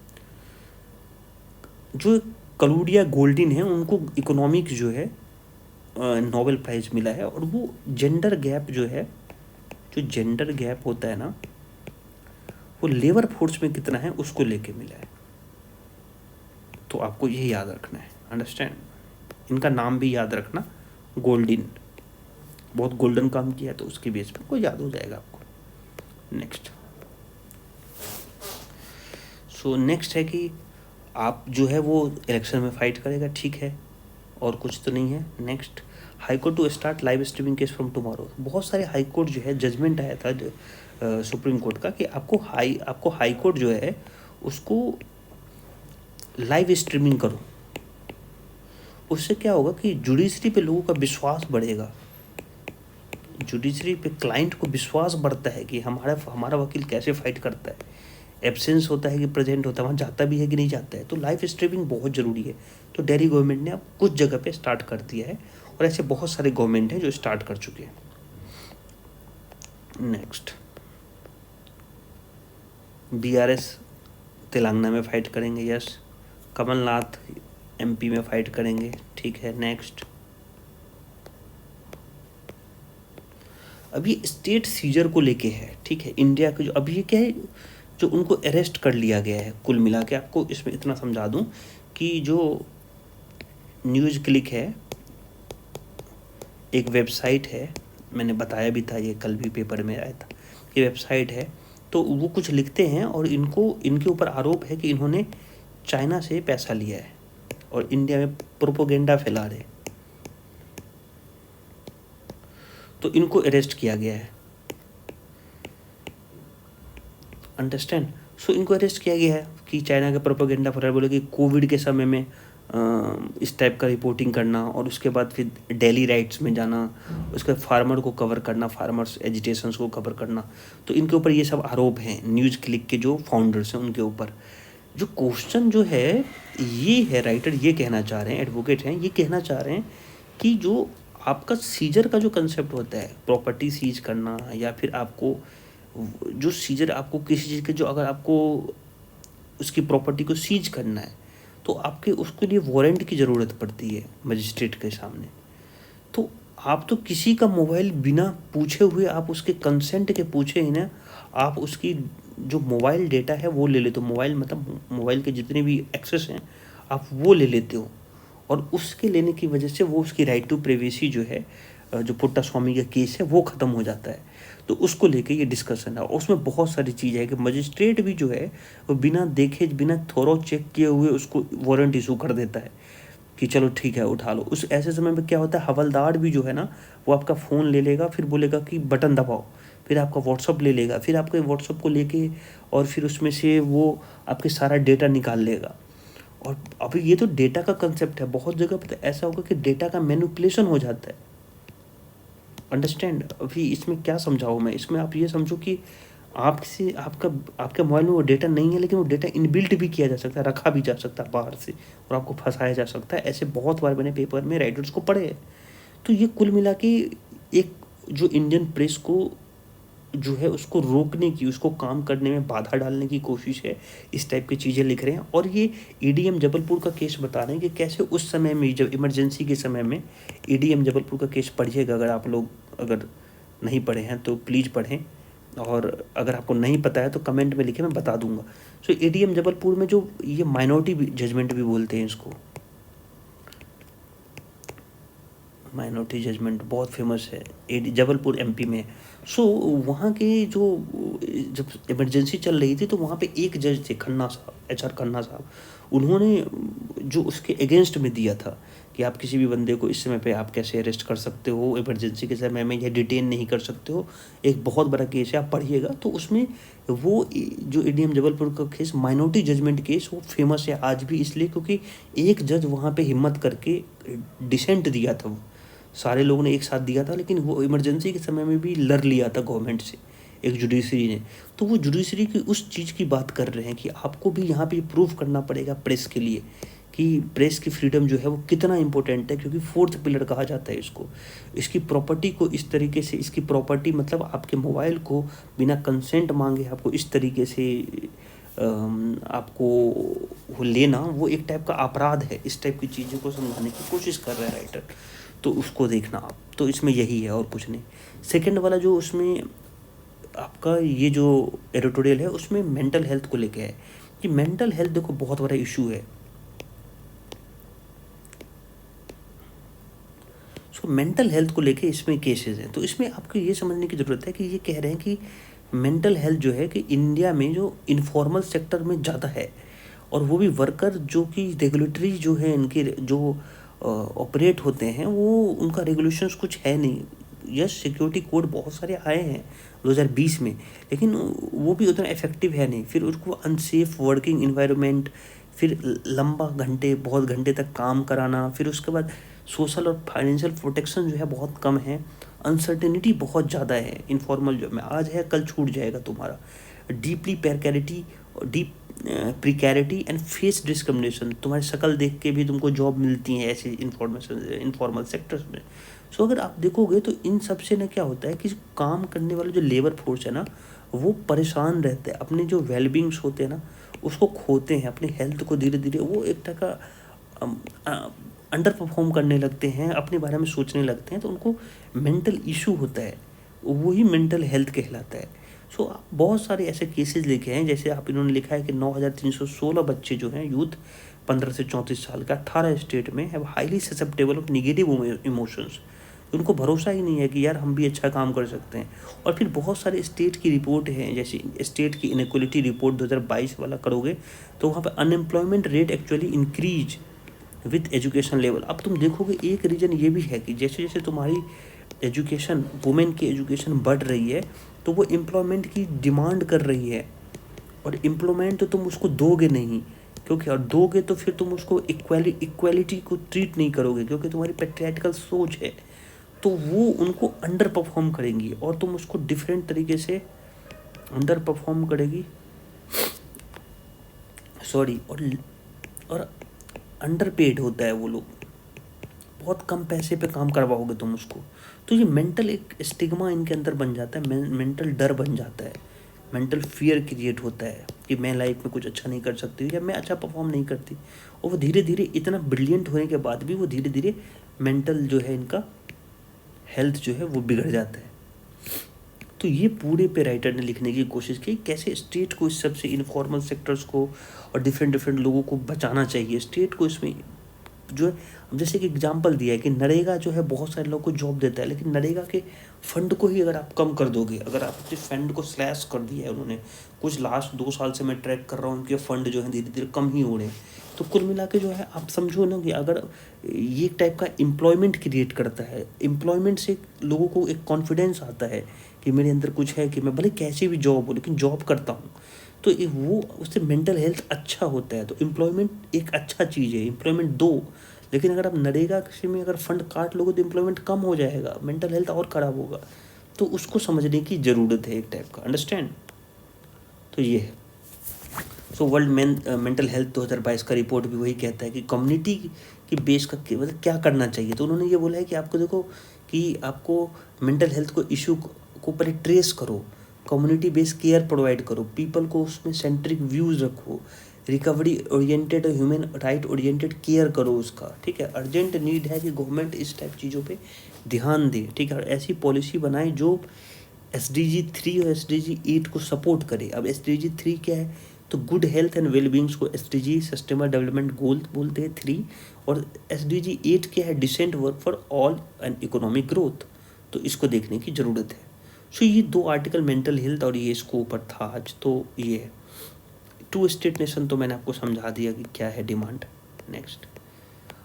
जो कलूडिया गोल्डिन है उनको इकोनॉमिक जो है नोबेल प्राइज़ मिला है, और वो जेंडर गैप जो है, जो जेंडर गैप होता है ना, वो लेबर फोर्स में कितना है उसको लेके मिला है। तो आपको यही याद रखना है, अंडरस्टैंड। इनका नाम भी याद रखना, गोल्डिन, बहुत गोल्डन काम किया है, तो उसकी बेस पे कोई याद हो जाएगा आपको। नेक्स्ट नेक्स्ट है कि आप जो है वो इलेक्शन में फाइट करेगा, ठीक है, और कुछ तो नहीं है। Next, high court to start live streaming case from tomorrow. बहुत सारे हाई कोर्ट जो है जजमेंट आया था सुप्रीम कोर्ट का कि आपको हाई कोर्ट जो है उसको लाइव स्ट्रीमिंग करो। उससे क्या होगा कि जुडिशरी पे लोगों का विश्वास बढ़ेगा, जुडिशरी पे क्लाइंट को विश्वास बढ़ता है कि हमारा वकील कैसे फाइट करता है, एब्सेंस होता है कि प्रेजेंट होता है, वहाँ जाता भी है कि नहीं जाता है। तो लाइव स्ट्रीमिंग बहुत ज़रूरी है। तो दिल्ली गवर्नमेंट ने अब कुछ जगह पे स्टार्ट कर दिया है, और ऐसे बहुत सारे गवर्नमेंट हैं जो स्टार्ट कर चुके हैं। नेक्स्ट, बीआरएस तेलंगाना में फाइट करेंगे, यस। कमलनाथ एमपी में फाइट करेंगे, ठीक है। नेक्स्ट, अब ये स्टेट सीजर को लेके है, ठीक है। इंडिया के जो अभी ये क्या है, जो उनको अरेस्ट कर लिया गया है, कुल मिला के आपको इसमें इतना समझा दूं कि जो न्यूज़ क्लिक है, एक वेबसाइट है, मैंने बताया भी था, ये कल भी पेपर में आया था, ये वेबसाइट है। तो वो कुछ लिखते हैं और इनके ऊपर आरोप है कि इन्होंने चाइना से पैसा लिया है और इंडिया में प्रोपोगेंडा फैला रहे, तो इनको अरेस्ट किया गया है, अंडरस्टैंड। सो इनको अरेस्ट किया गया है कि चाइना का प्रोपोगेंडा फैला, बोले कि कोविड के समय में इस टाइप का रिपोर्टिंग करना, और उसके बाद फिर डेली राइट्स में जाना, उसके फार्मर को कवर करना, फार्मर्स एजिटेशंस को कवर करना। तो इनके ऊपर ये सब आरोप हैं, न्यूज़ क्लिक के जो फाउंडर्स हैं उनके ऊपर। जो क्वेश्चन जो है ये है, राइटर ये कहना चाह रहे हैं, एडवोकेट हैं, ये कहना चाह रहे हैं कि जो आपका सीजर का जो कंसेप्ट होता है, प्रॉपर्टी सीज करना, या फिर आपको जो सीजर आपको किसी चीज़ के जो अगर आपको उसकी प्रॉपर्टी को सीज करना है, तो आपके उसके लिए वारंट की ज़रूरत पड़ती है मजिस्ट्रेट के सामने। तो आप तो किसी का मोबाइल बिना पूछे हुए, आप उसके कंसेंट के पूछे ही ना, आप उसकी जो मोबाइल डेटा है वो ले लेते हो, मोबाइल मतलब मोबाइल के जितने भी एक्सेस हैं आप वो ले लेते हो, और उसके लेने की वजह से वो उसकी राइट टू प्राइवेसी जो है, जो पुट्टा स्वामी का केस है वो ख़त्म हो जाता है। तो उसको लेके ये डिस्कशन है, और उसमें बहुत सारी चीज़ है कि मजिस्ट्रेट भी जो है वो बिना देखे, बिना थोरो चेक किए हुए उसको वारंट इशू कर देता है कि चलो ठीक है उठा लो। उस ऐसे समय में क्या होता है, हवलदार भी जो है ना वो आपका फ़ोन ले लेगा, फिर बोलेगा कि बटन दबाओ, फिर आपका व्हाट्सअप ले लेगा, फिर आपके व्हाट्सअप को लेके और फिर उसमें से वो आपके सारा डेटा निकाल लेगा। और अभी ये तो डेटा का कंसेप्ट है, बहुत जगह पर ऐसा होगा कि डेटा का मैनिपुलेशन हो जाता है, अंडरस्टैंड। अभी इसमें क्या समझाऊँ मैं, इसमें आप ये समझो कि आपके मोबाइल में वो डेटा नहीं है, लेकिन वो डेटा इनबिल्ट भी किया जा सकता है, रखा भी जा सकता है बाहर से, और आपको फंसाया जा सकता है। ऐसे बहुत बार मैंने पेपर में राइटर्स को पढ़े हैं। तो ये कुल मिला के एक जो इंडियन प्रेस को जो है उसको रोकने की, उसको काम करने में बाधा डालने की कोशिश है, इस टाइप की चीज़ें लिख रहे हैं। और ये ईडीएम जबलपुर का केस बता रहे हैं कि कैसे उस समय में, जब इमरजेंसी के समय में, ईडीएम जबलपुर का केस पढ़िएगा। अगर आप लोग अगर नहीं पढ़े हैं तो प्लीज़ पढ़ें, और अगर आपको नहीं पता है तो कमेंट में लिखें, मैं बता दूंगा। सो ईडीएम जबलपुर में जो ये माइनॉरिटी जजमेंट भी बोलते हैं इसको, माइनॉरिटी जजमेंट बहुत फेमस है, जबलपुर एमपी में। सो वहाँ के जो, जब इमरजेंसी चल रही थी तो वहाँ पे एक जज थे, खन्ना साहब, एचआर खन्ना साहब। उन्होंने जो उसके अगेंस्ट में दिया था कि आप किसी भी बंदे को इस समय पे आप कैसे अरेस्ट कर सकते हो, इमरजेंसी के समय में, या डिटेन नहीं कर सकते हो, एक बहुत बड़ा केस है, आप पढ़िएगा। तो उसमें वो जो ईडीएम जबलपुर का केस, माइनॉरिटी जजमेंट केस, वो फेमस है आज भी, इसलिए क्योंकि एक जज वहाँ पे हिम्मत करके डिसेंट दिया था। वो सारे लोगों ने एक साथ दिया था, लेकिन वो इमरजेंसी के समय में भी लड़ लिया था गवर्नमेंट से, एक जुडिशरी ने। तो वो जुडिशरी की उस चीज़ की बात कर रहे हैं कि आपको भी यहाँ पे प्रूफ करना पड़ेगा प्रेस के लिए कि प्रेस की फ्रीडम जो है वो कितना इंपॉर्टेंट है, क्योंकि फोर्थ पिलर कहा जाता है इसको। इसकी प्रॉपर्टी को इस तरीके से, इसकी प्रॉपर्टी मतलब आपके मोबाइल को बिना कंसेंट मांगे आपको इस तरीके से आपको वो लेना, वो एक टाइप का अपराध है। इस टाइप की चीज़ों को समझाने की कोशिश कर रहा है राइटर, तो उसको देखना आप। तो इसमें यही है और कुछ नहीं। सेकंड वाला जो उसमें आपका ये जो एडिटोरियल है, उसमें मेंटल हेल्थ को लेके है कि मेंटल हेल्थ देखो बहुत बड़ा इशू है। सो मेंटल हेल्थ को लेके इसमें केसेस हैं। तो इसमें आपको ये समझने की ज़रूरत है कि ये कह रहे हैं कि मेंटल हेल्थ जो है कि इंडिया में जो इनफॉर्मल सेक्टर में ज़्यादा है, और वो भी वर्कर जो कि रेगुलेटरी जो है इनके जो ऑपरेट होते हैं, वो उनका रेगुलेशंस कुछ है नहीं। यस, सिक्योरिटी कोड बहुत सारे आए हैं 2020 में, लेकिन वो भी उतना इफेक्टिव है नहीं। फिर उसको अनसेफ वर्किंग इन्वायरमेंट, फिर लंबा घंटे, बहुत घंटे तक काम कराना, फिर उसके बाद सोशल और फाइनेंशियल प्रोटेक्शन जो है बहुत कम है, अनसर्टेनिटी बहुत ज़्यादा है। इनफॉर्मल जॉब में आज है कल छूट जाएगा तुम्हारा, deeply precarity, deep precarity and face discrimination, तुम्हारी शक्ल देख के भी तुमको जॉब मिलती है ऐसे इनफॉर्मल सेक्टर्स में। सो अगर आप देखोगे तो इन सब से ना क्या होता है कि काम करने वाले जो लेबर फोर्स है ना, वो परेशान रहते हैं, अपने जो वेलबींग्स होते हैं ना उसको खोते हैं, अपनी हेल्थ को धीरे धीरे वो एक तरह का अंडर परफॉर्म करने लगते हैं, अपने बारे में सोचने लगते हैं, तो उनको मेंटल इशू होता है, वही मेंटल हेल्थ कहलाता है। सो आप बहुत सारे ऐसे केसेस लिखे हैं, जैसे आप इन्होंने लिखा है कि 9316 बच्चे जो हैं यूथ 15 से 34 साल का 18 स्टेट में है highly susceptible of negative emotions. उनको भरोसा ही नहीं है कि यार हम भी अच्छा काम कर सकते हैं। और फिर बहुत सारे स्टेट की रिपोर्ट हैं, जैसे स्टेट की इनइक्वालिटी रिपोर्ट 2022 वाला करोगे तो वहाँ पर unemployment rate actually increase with education level. अब तुम देखोगे एक रीज़न ये भी है कि जैसे जैसे तुम्हारी एजुकेशन, वुमेन की एजुकेशन बढ़ रही है तो वो एम्प्लॉयमेंट की डिमांड कर रही है, और एम्प्लॉयमेंट तो तुम उसको दोगे नहीं, क्योंकि और दोगे तो फिर तुम उसको इक्वालिटी को ट्रीट नहीं करोगे, क्योंकि तुम्हारी पैट्रियार्कल सोच है, तो वो उनको अंडर परफॉर्म करेंगी और तुम उसको डिफरेंट तरीके से अंडर परफॉर्म करेगी, सॉरी, और अंडर पेड होता है वो लोग, बहुत कम पैसे पे काम करवाओगे तुम उसको। तो ये मेंटल एक स्टिग्मा इनके अंदर बन जाता है, मेंटल डर बन जाता है, मेंटल फियर क्रिएट होता है कि मैं लाइफ में कुछ अच्छा नहीं कर सकती या मैं अच्छा परफॉर्म नहीं करती। और वो धीरे धीरे इतना ब्रिलियंट होने के बाद भी वो धीरे धीरे मेंटल जो है इनका हेल्थ जो है वो बिगड़ जाता है। तो ये पूरे पे राइटर ने लिखने की कोशिश की कैसे स्टेट को इस सब से, इनफॉर्मल सेक्टर्स को और डिफरेंट लोगों को बचाना चाहिए। स्टेट को इसमें जो है, जैसे कि एग्जांपल दिया है कि नरेगा जो है बहुत सारे लोगों को जॉब देता है, लेकिन नरेगा के फंड को ही अगर आप कम कर दोगे, अगर आप अपने फंड को स्लैश कर दिया है उन्होंने, कुछ लास्ट 2 साल से मैं ट्रैक कर रहा हूँ, उनके फंड जो है धीरे धीरे कम ही हो रहे हैं। तो कुल मिला के जो है आप समझो ना कि अगर ये टाइप का एम्प्लॉयमेंट क्रिएट करता है, एम्प्लॉयमेंट से लोगों को एक कॉन्फिडेंस आता है कि मेरे अंदर कुछ है, कि मैं भले कैसे भी जॉब हो लेकिन जॉब करता हूँ, तो वो उससे मेंटल हेल्थ अच्छा होता है। तो एम्प्लॉयमेंट एक अच्छा चीज़ है, एम्प्लॉयमेंट दो, लेकिन अगर आप नरेगा किसी में अगर फंड काट लोगे तो एम्प्लॉयमेंट कम हो जाएगा, मेंटल हेल्थ और ख़राब होगा। तो उसको समझने की ज़रूरत है एक टाइप का, अंडरस्टैंड। तो ये है। सो वर्ल्ड मेंटल हेल्थ 2022 का रिपोर्ट भी वही कहता है कि कम्युनिटी की बेस का मतलब क्या करना चाहिए। तो उन्होंने ये बोला है कि आपको देखो कि आपको मेंटल हेल्थ को इशू को पहले ट्रेस करो, कम्युनिटी बेस्ड केयर प्रोवाइड करो, पीपल को उसमें सेंट्रिक व्यूज रखो, रिकवरी ओरिएंटेड और ह्यूमन राइट ओरिएंटेड केयर करो उसका, ठीक है। अर्जेंट नीड है कि गवर्नमेंट इस टाइप चीज़ों पे ध्यान दे, ठीक है। और ऐसी पॉलिसी बनाए जो SDG 3 और SDG 8 को सपोर्ट करे। अब SDG 3 क्या है, तो गुड हेल्थ एंड वेलबींग्स को SDG सस्टेनेबल डेवलपमेंट गोल बोलते हैं 3, और SDG 8 क्या है, decent work for all and economic growth. तो इसको देखने की ज़रूरत है। सो ये 2 आर्टिकल मेंटल हेल्थ और ये इसको ऊपर था आज। तो ये है 2 स्टेट नेशन, तो मैंने आपको समझा दिया कि क्या है डिमांड। नेक्स्ट,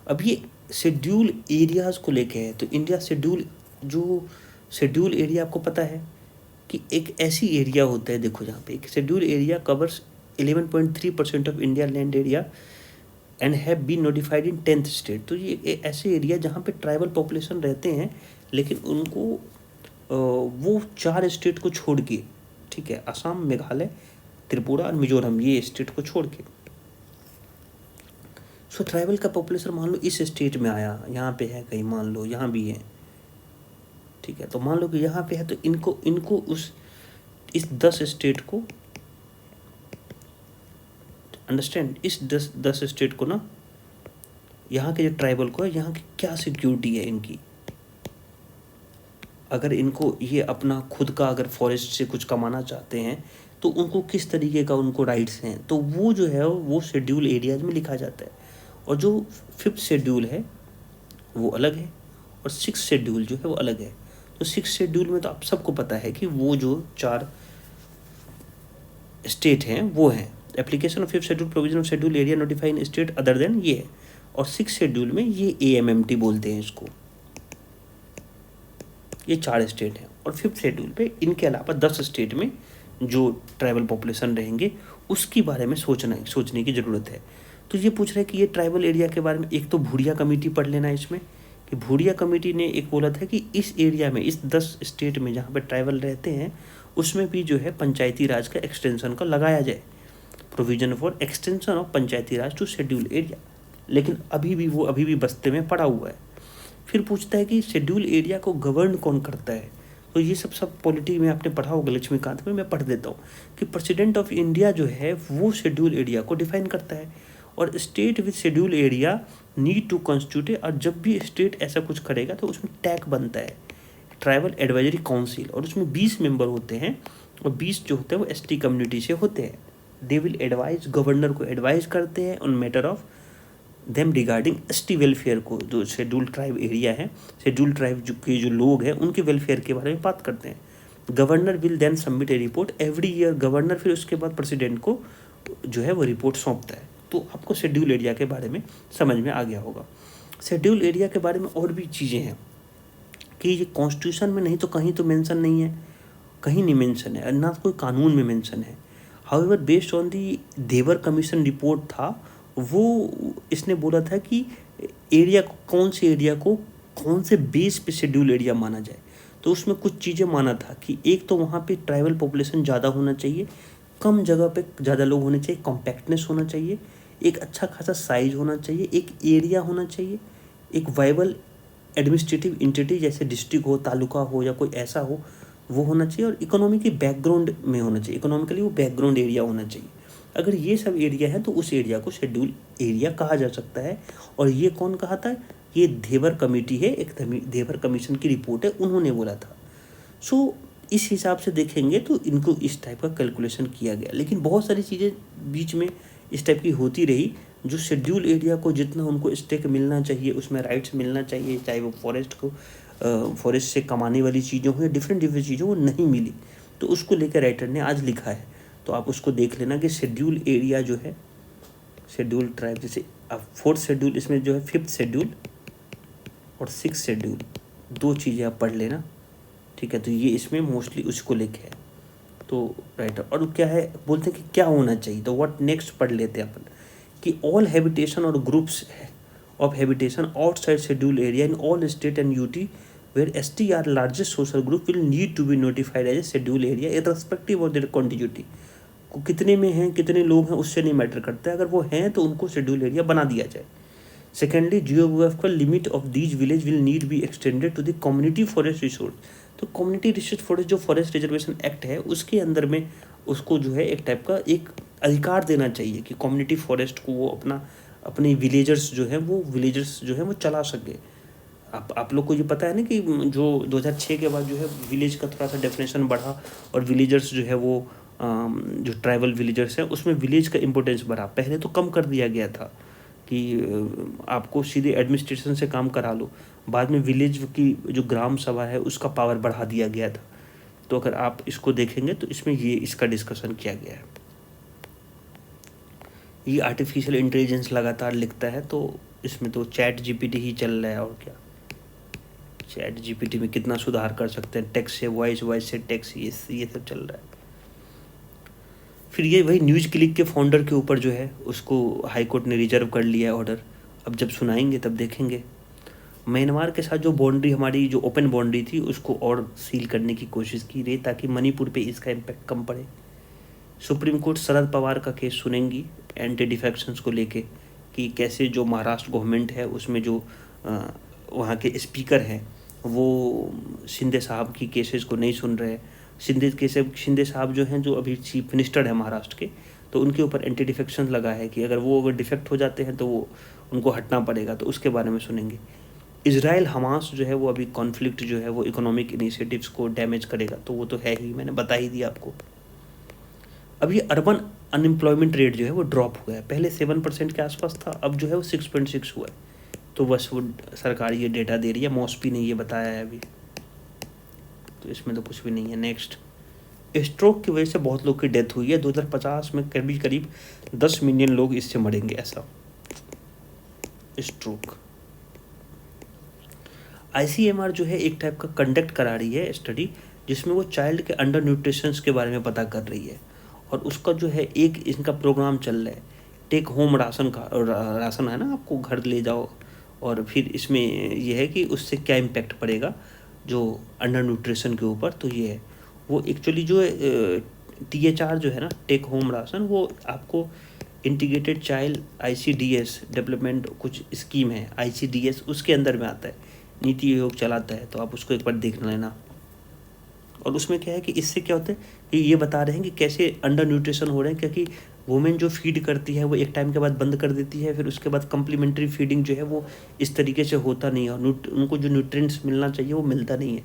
अब ये शेड्यूल एरियाज़ को लेके है। तो इंडिया शेड्यूल, जो शेड्यूल एरिया आपको पता है कि एक ऐसी एरिया होता है, देखो जहाँ पे एक schedule area covers 11.3% of India land area and have been notified in 10th state. तो ये ऐसे एरिया जहाँ पे ट्राइबल पॉपुलेशन रहते हैं, लेकिन उनको वो 4 स्टेट को छोड़ के, ठीक है, असम, मेघालय, त्रिपुरा और मिजोरम, ये स्टेट को छोड़ के। सो ट्राइबल का पॉपुलेशन मान लो इस स्टेट में आया, यहाँ पे है कहीं, मान लो यहाँ भी है, ठीक है। तो मान लो कि यहाँ पे है, तो इनको इस 10 स्टेट को अंडरस्टैंड, इस 10 स्टेट को ना, यहाँ के जो ट्राइबल को है, यहाँ की क्या सिक्योरिटी है इनकी, अगर इनको ये अपना खुद का अगर फॉरेस्ट से कुछ कमाना चाहते हैं तो उनको किस तरीके का उनको राइट्स हैं, तो वो जो है वो शेड्यूल एरियाज में लिखा जाता है। और जो 5th शेड्यूल है वो अलग है, और 6th शेड्यूल जो है वो अलग है। तो 6th शेड्यूल में तो आप सबको पता है कि वो जो 4 स्टेट हैं वो हैं, application of 5th schedule provision of schedule area notify in state other than ये है। और 6th शेड्यूल में ये AMMT बोलते हैं इसको, ये 4 स्टेट हैं। और 5th शेड्यूल पे इनके अलावा 10 स्टेट में जो ट्राइबल पॉपुलेशन रहेंगे उसके बारे में सोचने की ज़रूरत है। तो ये पूछ रहे हैं कि ये ट्राइबल एरिया के बारे में, एक तो भूरिया कमेटी पढ़ लेना इसमें, कि भूरिया कमेटी ने एक बोला था कि इस एरिया में, इस 10 स्टेट में जहाँ पे ट्राइबल रहते हैं, उसमें भी जो है पंचायती राज का एक्सटेंशन का लगाया जाए, provision for extension of Panchayati Raj to schedule area. लेकिन अभी भी बस्ते में पड़ा हुआ है। फिर पूछता है कि शेड्यूल एरिया को गवर्न कौन करता है। तो ये सब पॉलिटी में आपने पढ़ा होगा लक्ष्मीकांत में, मैं पढ़ देता हूँ कि प्रेसिडेंट ऑफ इंडिया जो है वो शेड्यूल एरिया को डिफाइन करता है, और state with schedule area need to constitute, और जब भी स्टेट ऐसा कुछ करेगा तो उसमें टैग बनता है, ट्राइबल एडवाइजरी काउंसिल, और उसमें 20 मेंबर होते हैं, और 20 जो होते हैं वो ST कम्युनिटी से होते हैं। दे विल एडवाइज, गवर्नर को एडवाइज करते हैं on matter of them regarding ST welfare को, जो शेड्यूल ट्राइब एरिया है, शेड्यूल ट्राइब के जो लोग हैं उनके वेलफेयर के बारे में बात करते हैं। Governor will then submit a report every year, governor फिर उसके बाद प्रेसिडेंट को जो है वो रिपोर्ट सौंपता है। तो आपको शेड्यूल एरिया के बारे में समझ में आ गया होगा। शेड्यूल एरिया के बारे में और भी चीज़ें हैं कि ये कॉन्स्टिट्यूशन में नहीं तो कहीं तो मेंशन नहीं है, कहीं नहीं मेंशन है, ना कोई कानून में मेंशन है। However based on the Dhebar commission report था, वो इसने बोला था कि एरिया, कौन से एरिया को कौन से बेस पे शेड्यूल एरिया माना जाए। तो उसमें कुछ चीज़ें माना था कि एक तो वहाँ पे ट्राइबल पॉपुलेशन ज़्यादा होना चाहिए, कम जगह पे ज़्यादा लोग होने चाहिए, कॉम्पैक्टनेस होना चाहिए, एक अच्छा खासा साइज होना चाहिए, एक एरिया होना चाहिए, एक वाइबल एडमिनिस्ट्रेटिव इंटिटी जैसे डिस्ट्रिक्ट हो, तालुका हो या कोई ऐसा हो, वो होना चाहिए, और इकोनॉमी के बैकग्राउंड में होना चाहिए, इकोनॉमिकली वो बैकग्राउंड एरिया होना चाहिए। अगर ये सब एरिया है तो उस एरिया को शेड्यूल एरिया कहा जा सकता है। और ये कौन कहा था, ये देवर कमेटी है, एक देवर कमीशन की रिपोर्ट है, उन्होंने बोला था। सो इस हिसाब से देखेंगे तो इनको इस टाइप का कैलकुलेशन किया गया। लेकिन बहुत सारी चीज़ें बीच में इस टाइप की होती रही, जो शेड्यूल एरिया को जितना उनको स्टेक मिलना चाहिए, उसमें राइट्स मिलना चाहिए, चाहे वो फॉरेस्ट से कमाने वाली चीज़ें हो या डिफरेंट चीज़ों वो नहीं मिली, तो उसको लेकर राइटर ने आज लिखा है। तो आप उसको देख लेना कि शेड्यूल एरिया जो है, शेड्यूल ट्राइब, जैसे अब 4th शेड्यूल, इसमें जो है 5th शेड्यूल और 6th शेड्यूल, 2 चीज़ें आप पढ़ लेना, ठीक है। तो ये इसमें मोस्टली उसको लेके है। तो राइटर और क्या है, बोलते हैं कि क्या होना चाहिए, तो व्हाट नेक्स्ट पढ़ लेते हैं अपन, कि ऑल हैबिटेशन और groups of habitation outside schedule area in all state and UT where ST are largest social group will need to be notified as a schedule area irrespective of their contiguity। कितने में हैं, कितने लोग हैं, उससे नहीं matter करता है, अगर वो हैं तो उनको शेड्यूल एरिया बना दिया जाए। Secondly, geographical limit of these village will need be extended to the community forest resource. तो कम्युनिटी रिस्ट्रिक्टेड फॉरेस्ट जो फॉरेस्ट रिजर्वेशन एक्ट है उसके अंदर में उसको जो है एक टाइप का एक अधिकार देना चाहिए कि कम्युनिटी फॉरेस्ट को वो अपने विलेजर्स जो है वो चला सके। आप लोग को ये पता है ना कि जो 2006 के बाद जो है विलेज का थोड़ा सा डेफिनेशन बढ़ा और विलेजर्स जो है वो जो ट्राइबल विलेजर्स हैं उसमें विलेज का इम्पोर्टेंस बढ़ा। पहले तो कम कर दिया गया था कि आपको सीधे एडमिनिस्ट्रेशन से काम करा लो, बाद में विलेज की जो ग्राम सभा है उसका पावर बढ़ा दिया गया था। तो अगर आप इसको देखेंगे तो इसमें ये इसका डिस्कशन किया गया है। ये आर्टिफिशियल इंटेलिजेंस लगातार लिखता है तो इसमें तो चैट जीपीटी ही चल रहा है और क्या। चैट जीपीटी में कितना सुधार कर सकते हैं, टेक्स्ट से वॉइस, वॉइस से टेक्स्ट, ये सब चल रहा है। फिर ये वही न्यूज़ क्लिक के फाउंडर के ऊपर जो है उसको हाई कोर्ट ने रिजर्व कर लिया है ऑर्डर। अब जब सुनाएंगे तब देखेंगे। म्यांमार के साथ जो बाउंड्री हमारी जो ओपन बाउंड्री थी उसको और सील करने की कोशिश की रही ताकि मणिपुर पे इसका इम्पैक्ट कम पड़े। सुप्रीम कोर्ट शरद पवार का केस सुनेंगी एंटी डिफेक्शंस को लेके कि कैसे जो महाराष्ट्र गवर्नमेंट है उसमें जो वहाँ के स्पीकर हैं वो शिंदे साहब की केसेस को नहीं सुन रहे। शिंदे साहब जो हैं जो अभी चीफ मिनिस्टर है महाराष्ट्र के, तो उनके ऊपर एंटी डिफेक्शन लगा है कि अगर डिफेक्ट हो जाते हैं तो वो उनको हटना पड़ेगा, तो उसके बारे में सुनेंगे। इजराइल हमास जो है वो अभी कॉन्फ्लिक्ट जो है वो इकोनॉमिक इनिशिएटिव्स को डैमेज करेगा, तो वो तो है ही, मैंने बता ही दिया आपको। अब ये अर्बन अनएम्प्लॉयमेंट रेट जो है वो ड्रॉप हुआ है, पहले 7% के आसपास था, अब जो है वो 6.6 हुआ है। तो बस वो सरकार ये डेटा दे रही है, मॉस्पी ने ये बताया है अभी, तो इसमें तो कुछ भी नहीं है। नेक्स्ट, स्ट्रोक की वजह से बहुत लोग की डेथ हुई है। 2050 में करीब 10 मिलियन लोग इससे मरेंगे, ऐसा स्ट्रोक। ICMR जो है एक टाइप का कंडक्ट करा रही है स्टडी जिसमें वो चाइल्ड के अंडर न्यूट्रिशन के बारे में पता कर रही है, और उसका जो है एक इनका प्रोग्राम चल रहा है टेक होम राशन का। राशन है ना, आपको घर ले जाओ, और फिर इसमें यह है कि उससे क्या इम्पैक्ट पड़ेगा जो अंडर न्यूट्रिशन के ऊपर। तो ये है वो एक्चुअली जो THR जो है ना, टेक होम राशन, वो आपको इंटीग्रेटेड चाइल्ड ICDS डेवलपमेंट कुछ स्कीम है, ICDS उसके अंदर में आता है, नीति आयोग चलाता है, तो आप उसको एक बार देख लेना। और उसमें क्या है कि इससे क्या होता है कि ये बता रहे हैं कि कैसे अंडर न्यूट्रिशन हो रहे हैं, क्योंकि वुमेन जो फीड करती है वो एक टाइम के बाद बंद कर देती है, फिर उसके बाद कम्प्लीमेंट्री फीडिंग जो है वो इस तरीके से होता नहीं है, और उनको जो न्यूट्रिएंट्स मिलना चाहिए वो मिलता नहीं है।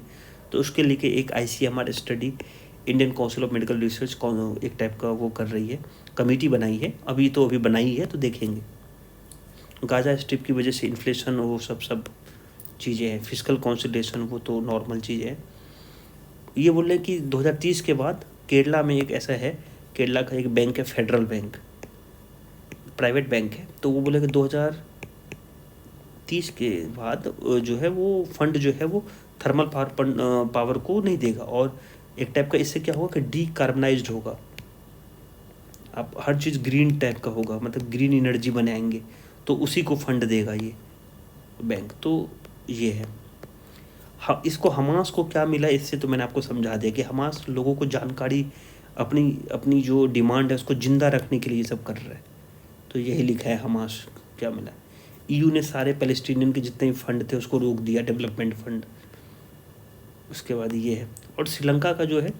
तो उसके लेके एक ICMR study Indian council of medical research एक टाइप का वो कर रही है, कमेटी बनाई है, अभी बनाई है, तो देखेंगे। गाजा स्ट्रिप की वजह से इन्फ्लेशन वो सब चीज़ें हैं, फिजिकल कंसोलिडेशन वो तो नॉर्मल चीज़ें हैं। ये बोल रहे हैं कि 2030 के बाद केरला में एक ऐसा है, केरला का एक बैंक है फेडरल बैंक, प्राइवेट बैंक है, तो वो बोले कि 2030 के बाद जो है वो फंड जो है वो थर्मल पावर को नहीं देगा, और एक टाइप का इससे क्या होगा कि डीकार्बनाइज्ड होगा, आप हर चीज़ ग्रीन टाइप का होगा, मतलब ग्रीन एनर्जी बनाएंगे, तो उसी को फंड देगा ये बैंक। तो ये है। हाँ, इसको हमास को क्या मिला इससे तो मैंने आपको समझा दिया कि हमास लोगों को जानकारी, अपनी जो डिमांड है उसको ज़िंदा रखने के लिए ये सब कर रहा है, तो यही लिखा है हमास क्या मिला। EU ने सारे पैलेस्टीनियन के जितने भी फंड थे उसको रोक दिया, डेवलपमेंट फंड। उसके बाद ये है। और श्रीलंका का जो है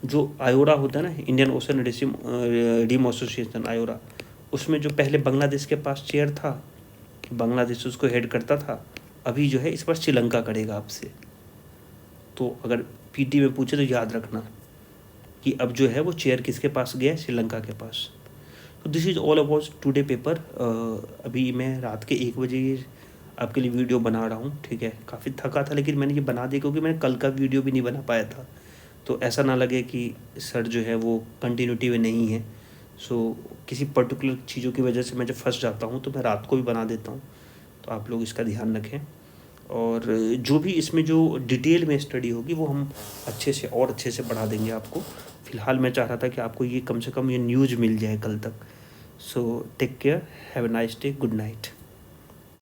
जो आयोरा होता है ना, इंडियन ओशन रिम एसोसिएशन आयोरा, उसमें जो पहले बांग्लादेश के पास चेयर था, बांग्लादेश उसको हेड करता था, अभी जो है इस बार श्रीलंका करेगा आपसे। तो अगर PT में पूछे तो याद रखना कि अब जो है वो चेयर किसके पास गया है, श्रीलंका के पास। तो this is all about today paper. अभी मैं रात के 1 बजे आपके लिए वीडियो बना रहा हूँ, ठीक है। काफ़ी थका था लेकिन मैंने ये बना दिया क्योंकि मैंने कल का वीडियो भी नहीं बना पाया था, तो ऐसा ना लगे कि सर जो है वो कंटिन्यूटी में नहीं है। सो किसी पर्टिकुलर चीज़ों की वजह से मैं जब फंस जाता हूँ तो मैं रात को भी बना देता हूँ, तो आप लोग इसका ध्यान रखें। और जो भी इसमें जो डिटेल में स्टडी होगी वो हम अच्छे से पढ़ा देंगे आपको। फ़िलहाल मैं चाह रहा था कि आपको ये कम से कम ये न्यूज़ मिल जाए कल तक। So take care, have a nice day, good night.